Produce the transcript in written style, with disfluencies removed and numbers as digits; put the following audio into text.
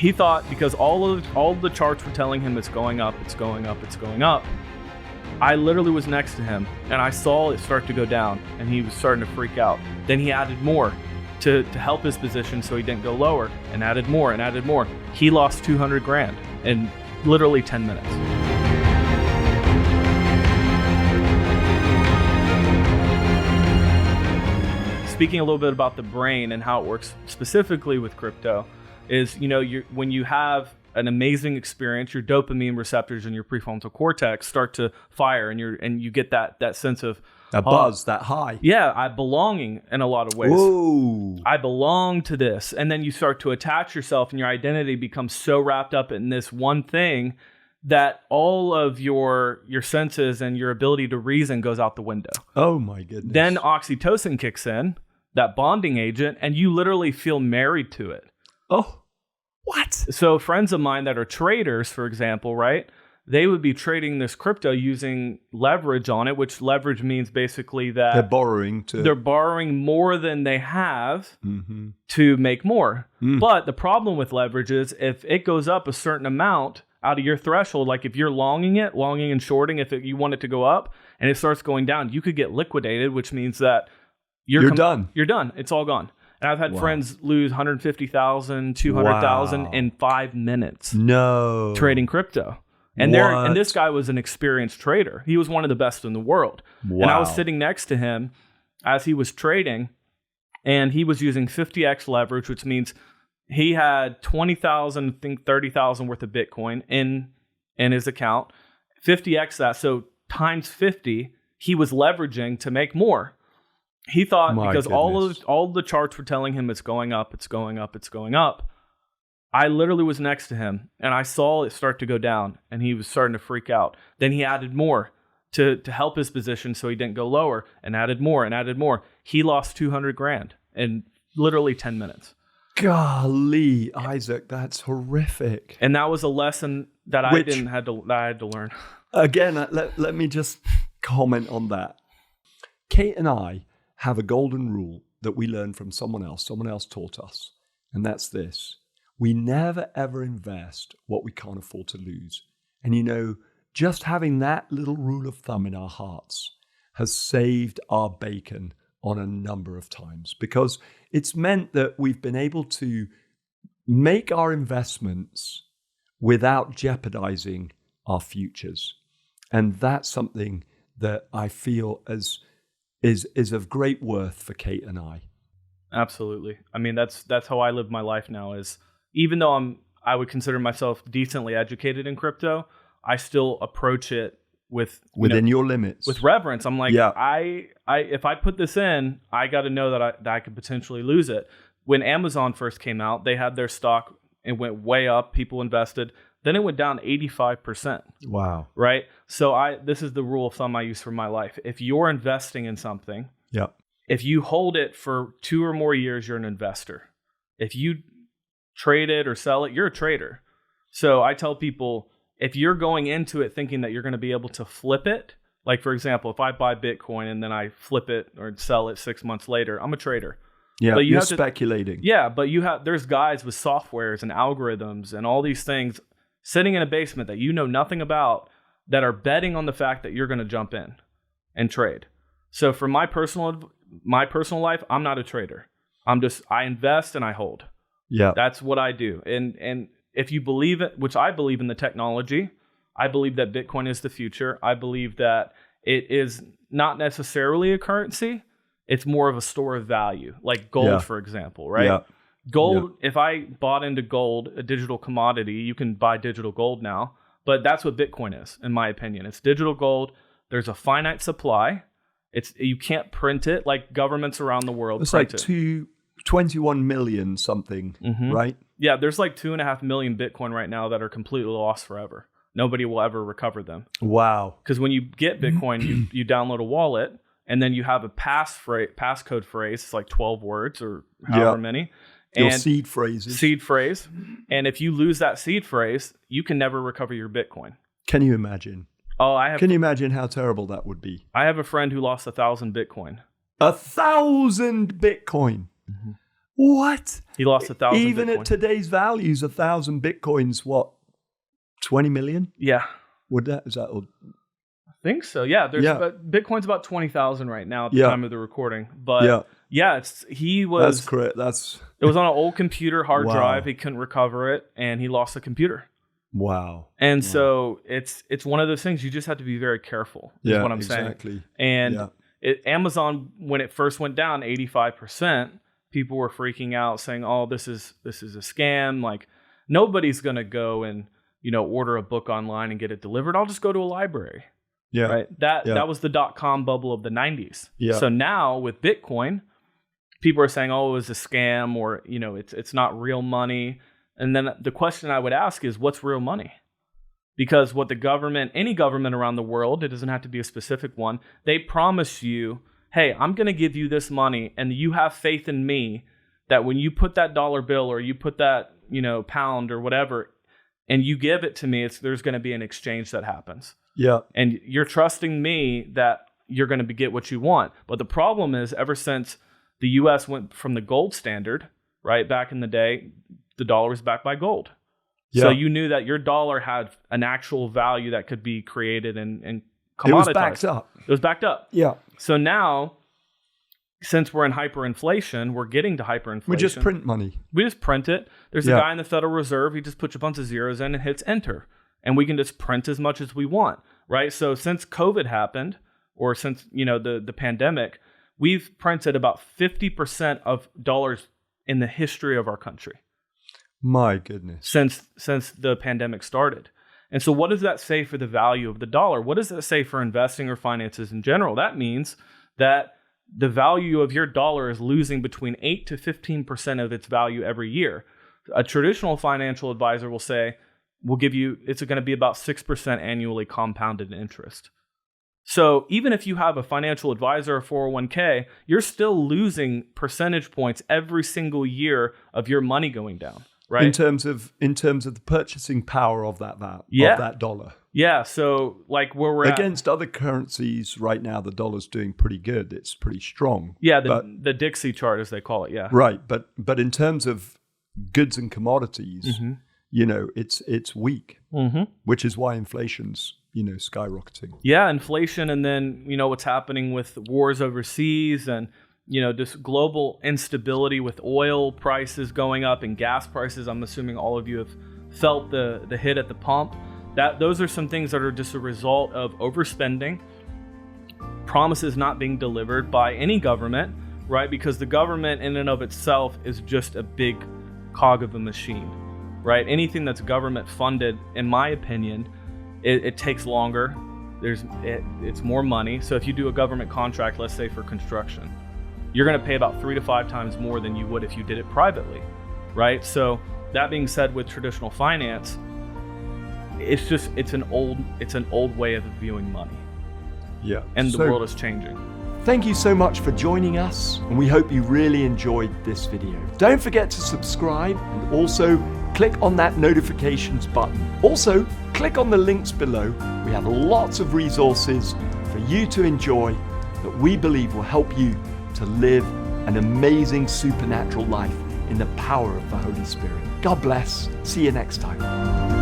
He thought because all the charts were telling him it's going up, it's going up, it's going up. I literally was next to him and I saw it start to go down and he was starting to freak out. Then he added more to help his position so he didn't go lower, and added more and added more. He lost 200 grand in literally 10 minutes. Speaking a little bit about the brain and how it works specifically with crypto is, when you have an amazing experience, your dopamine receptors in your prefrontal cortex start to fire, and you get that sense of that buzz, that high. Yeah, I'm belonging in a lot of ways. Whoa. I belong to this. And then you start to attach yourself, and your identity becomes so wrapped up in this one thing that all of your senses and your ability to reason goes out the window. Oh my goodness. Then oxytocin kicks in, that bonding agent, and you literally feel married to it. Oh, what? So friends of mine that are traders, for example, right? They would be trading this crypto using leverage on it, which leverage means basically that they're borrowing more than they have to make more. But the problem with leverage is if it goes up a certain amount out of your threshold, like if you're longing and shorting, you want it to go up and it starts going down, you could get liquidated, which means that you're done. You're done. It's all gone. And I've had friends lose 150,000, 200,000 in 5 minutes. No. Trading crypto. And this guy was an experienced trader. He was one of the best in the world. Wow. And I was sitting next to him as he was trading, and he was using 50x leverage, which means he had 20,000, I think 30,000 worth of Bitcoin in his account. 50x that, so times 50, he was leveraging to make more. He thought because all the charts were telling him it's going up, it's going up, it's going up. I literally was next to him and I saw it start to go down and he was starting to freak out. Then he added more to help his position so he didn't go lower, and added more and added more. He lost 200 grand in literally 10 minutes. Golly, Isaac, that's horrific. And that was a lesson that I had to learn. Again, let me just comment on that. Kate and I have a golden rule that we learned from someone else. Someone else taught us. And that's this. We never, ever invest what we can't afford to lose. And just having that little rule of thumb in our hearts has saved our bacon on a number of times, because it's meant that we've been able to make our investments without jeopardizing our futures. And that's something that I feel is of great worth for Kate and I. Absolutely. I mean, that's how I live my life now. Is even though I would consider myself decently educated in crypto, I still approach it within your limits, with reverence. I'm like, if I put this in, I got to know that I could potentially lose it. When Amazon first came out, they had their stock, it went way up. People invested. Then it went down 85%. Wow. Right. So this is the rule of thumb I use for my life. If you're investing in something, if you hold it for 2 or more years, you're an investor. If you trade it or sell it, you're a trader. So I tell people, if you're going into it thinking that you're going to be able to flip it, like for example, if I buy Bitcoin and then I flip it or sell it 6 months later, I'm a trader. Yeah, but you're speculating. But there's guys with softwares and algorithms and all these things sitting in a basement that you know nothing about that are betting on the fact that you're going to jump in and trade. So for my personal life, I'm not a trader. I invest and I hold. Yeah. That's what I do. And if you believe it, which I believe in the technology, I believe that Bitcoin is the future. I believe that it is not necessarily a currency. It's more of a store of value, like gold, for example, right? Yeah. Gold, if I bought into gold, a digital commodity, you can buy digital gold now, but that's what Bitcoin is, in my opinion. It's digital gold. There's a finite supply. You can't print it like governments around the world. It's like 21 million something, right? Yeah, there's like 2.5 million Bitcoin right now that are completely lost forever. Nobody will ever recover them. Wow. Because when you get Bitcoin, you download a wallet, and then you have a passcode phrase. It's like 12 words or however many. Your seed phrases. Seed phrase. And if you lose that seed phrase, you can never recover your Bitcoin. Can you imagine? Can you imagine how terrible that would be? I have a friend who lost 1,000 Bitcoin. 1,000 Bitcoin. What? He lost 1,000 Even Bitcoin. at today's values, 1,000 Bitcoins, what, 20 million? Yeah. Is that? I think so. Yeah. But Bitcoin's about 20,000 right now at the time of the recording. But That's correct. It was on an old computer hard drive. He couldn't recover it, and he lost the computer. Wow. And so it's one of those things you just have to be very careful. Is what I'm saying. And Amazon, when it first went down 85%, people were freaking out, saying, "Oh, this is a scam. Like nobody's gonna go and order a book online and get it delivered. I'll just go to a library." Yeah. Right. That was the .com bubble of the 90s. Yeah. So now with Bitcoin, people are saying, "Oh, it was a scam," or it's not real money. And then the question I would ask is, what's real money? Because what any government around the world, it doesn't have to be a specific one, they promise you, hey, I'm going to give you this money, and you have faith in me that when you put that dollar bill or you put that, pound or whatever, and you give it to me, there's going to be an exchange that happens. Yeah. And you're trusting me that you're going to get what you want. But the problem is, ever since the U.S. went from the gold standard, right, back in the day, the dollar was backed by gold. Yeah. So you knew that your dollar had an actual value that could be created and commoditized. It was backed up. It was backed up. Yeah. So now, since we're in hyperinflation, we're getting to hyperinflation. We just print money. We just print it. There's a guy in the Federal Reserve. He just puts a bunch of zeros in and hits enter. And we can just print as much as we want, right? So since COVID happened, or since, the pandemic, we've printed about 50% of dollars in the history of our country. My goodness. Since the pandemic started. And so what does that say for the value of the dollar? What does that say for investing or finances in general? That means that the value of your dollar is losing between 8 to 15% of its value every year. A traditional financial advisor will say, it's going to be about 6% annually compounded interest. So even if you have a financial advisor or 401k, you're still losing percentage points every single year of your money going down. Right. In terms of the purchasing power of that of that dollar. Yeah. So like where we're against other currencies right now, the dollar's doing pretty good. It's pretty strong. Yeah. The Dixie chart, as they call it. Yeah. Right. But in terms of goods and commodities, it's weak, which is why inflation's skyrocketing. Yeah, inflation, and then what's happening with wars overseas and. Just global instability with oil prices going up and gas prices. I'm assuming all of you have felt the hit at the pump. Those are some things that are just a result of overspending, promises not being delivered by any government, right? Because the government in and of itself is just a big cog of a machine, right? Anything that's government funded, in my opinion, it takes longer. It's more money. So if you do a government contract, let's say for construction, you're going to pay about 3 to 5 times more than you would if you did it privately, right? So that being said, with traditional finance, it's an old way of viewing money. Yeah. And the world is changing. Thank you so much for joining us, and we hope you really enjoyed this video. Don't forget to subscribe and also click on that notifications button. Also, click on the links below. We have lots of resources for you to enjoy that we believe will help you to live an amazing supernatural life in the power of the Holy Spirit. God bless. See you next time.